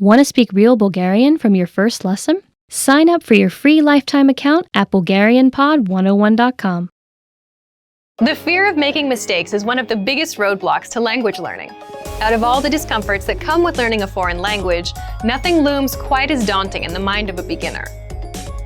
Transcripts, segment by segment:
Want to speak real Bulgarian from your first lesson? Sign up for your free lifetime account at BulgarianPod101.com. The fear of making mistakes is one of the biggest roadblocks to language learning. Out of all the discomforts that come with learning a foreign language, nothing looms quite as daunting in the mind of a beginner.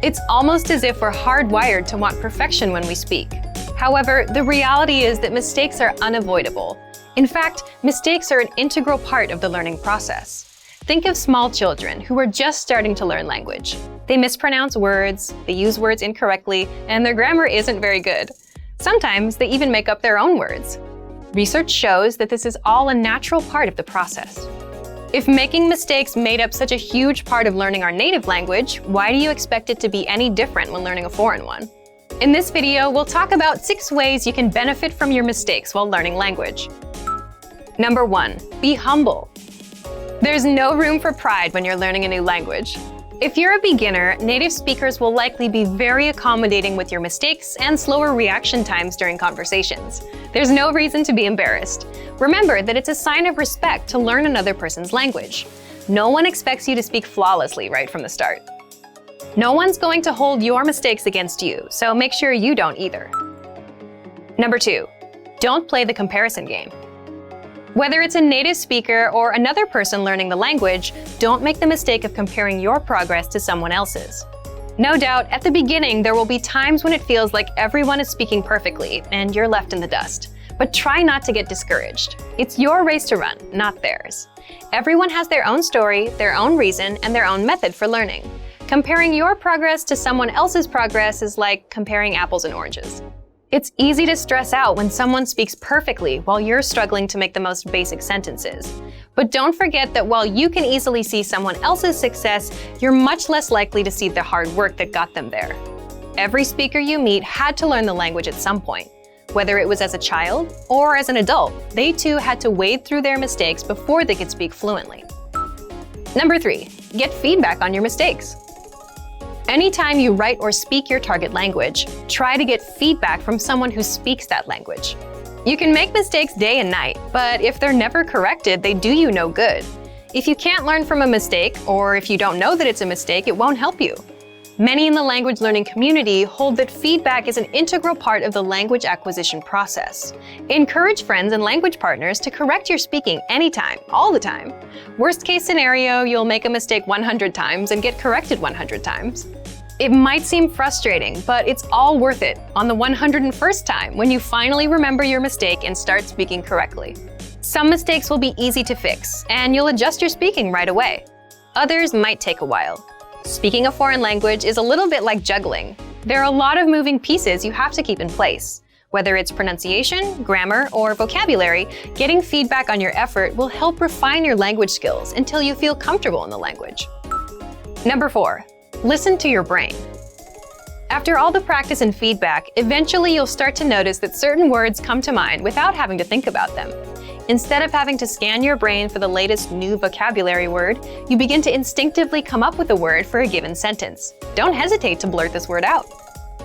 It's almost as if we're hardwired to want perfection when we speak. However, the reality is that mistakes are unavoidable. In fact, mistakes are an integral part of the learning process. Think of small children who are just starting to learn language. They mispronounce words, they use words incorrectly, and their grammar isn't very good. Sometimes they even make up their own words. Research shows that this is all a natural part of the process. If making mistakes made up such a huge part of learning our native language, why do you expect it to be any different when learning a foreign one? In this video, we'll talk about 6 ways you can benefit from your mistakes while learning language. Number 1, be humble. There's no room for pride when you're learning a new language. If you're a beginner, native speakers will likely be very accommodating with your mistakes and slower reaction times during conversations. There's no reason to be embarrassed. Remember that it's a sign of respect to learn another person's language. No one expects you to speak flawlessly right from the start. No one's going to hold your mistakes against you, so make sure you don't either. Number 2, don't play the comparison game. Whether it's a native speaker or another person learning the language, don't make the mistake of comparing your progress to someone else's. No doubt, at the beginning, there will be times when it feels like everyone is speaking perfectly and you're left in the dust. But try not to get discouraged. It's your race to run, not theirs. Everyone has their own story, their own reason, and their own method for learning. Comparing your progress to someone else's progress is like comparing apples and oranges. It's easy to stress out when someone speaks perfectly while you're struggling to make the most basic sentences. But don't forget that while you can easily see someone else's success, you're much less likely to see the hard work that got them there. Every speaker you meet had to learn the language at some point. Whether it was as a child or as an adult, they too had to wade through their mistakes before they could speak fluently. Number 3, get feedback on your mistakes. Anytime you write or speak your target language, try to get feedback from someone who speaks that language. You can make mistakes day and night, but if they're never corrected, they do you no good. If you can't learn from a mistake, or if you don't know that it's a mistake, it won't help you. Many in the language learning community hold that feedback is an integral part of the language acquisition process. Encourage friends and language partners to correct your speaking anytime, all the time. Worst case scenario, you'll make a mistake 100 times and get corrected 100 times. It might seem frustrating, but it's all worth it on the 101st time when you finally remember your mistake and start speaking correctly. Some mistakes will be easy to fix, and you'll adjust your speaking right away. Others might take a while. Speaking a foreign language is a little bit like juggling. There are a lot of moving pieces you have to keep in place. Whether it's pronunciation, grammar, or vocabulary, getting feedback on your effort will help refine your language skills until you feel comfortable in the language. Number 4, listen to your brain. After all the practice and feedback, eventually you'll start to notice that certain words come to mind without having to think about them. Instead of having to scan your brain for the latest new vocabulary word, you begin to instinctively come up with a word for a given sentence. Don't hesitate to blurt this word out.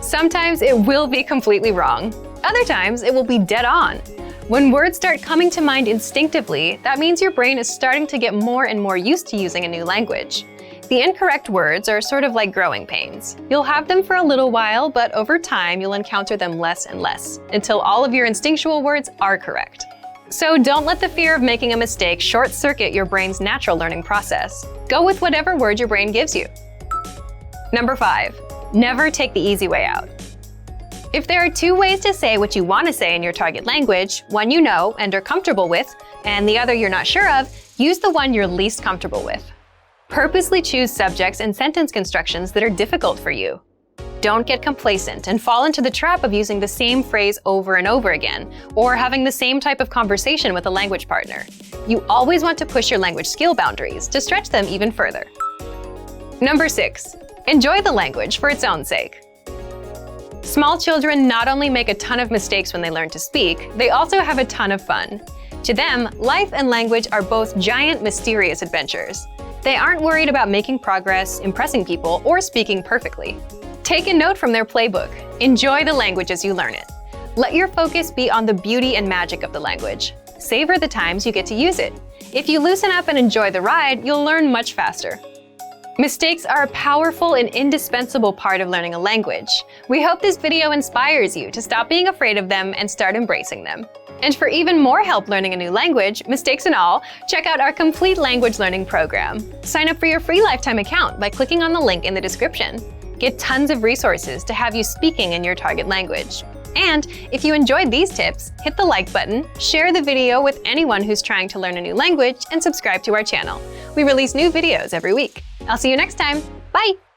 Sometimes it will be completely wrong. Other times it will be dead on. When words start coming to mind instinctively, that means your brain is starting to get more and more used to using a new language. The incorrect words are sort of like growing pains. You'll have them for a little while, but over time you'll encounter them less and less, until all of your instinctual words are correct. So don't let the fear of making a mistake short-circuit your brain's natural learning process. Go with whatever word your brain gives you. Number 5, never take the easy way out. If there are 2 ways to say what you want to say in your target language, one you know and are comfortable with, and the other you're not sure of, use the one you're least comfortable with. Purposely choose subjects and sentence constructions that are difficult for you. Don't get complacent and fall into the trap of using the same phrase over and over again, or having the same type of conversation with a language partner. You always want to push your language skill boundaries to stretch them even further. Number 6, enjoy the language for its own sake. Small children not only make a ton of mistakes when they learn to speak, they also have a ton of fun. To them, life and language are both giant, mysterious adventures. They aren't worried about making progress, impressing people, or speaking perfectly. Take a note from their playbook. Enjoy the language as you learn it. Let your focus be on the beauty and magic of the language. Savor the times you get to use it. If you loosen up and enjoy the ride, you'll learn much faster. Mistakes are a powerful and indispensable part of learning a language. We hope this video inspires you to stop being afraid of them and start embracing them. And for even more help learning a new language, mistakes and all, check out our complete language learning program. Sign up for your free lifetime account by clicking on the link in the description. Get tons of resources to have you speaking in your target language. And if you enjoyed these tips, hit the like button, share the video with anyone who's trying to learn a new language, and subscribe to our channel. We release new videos every week. I'll see you next time. Bye!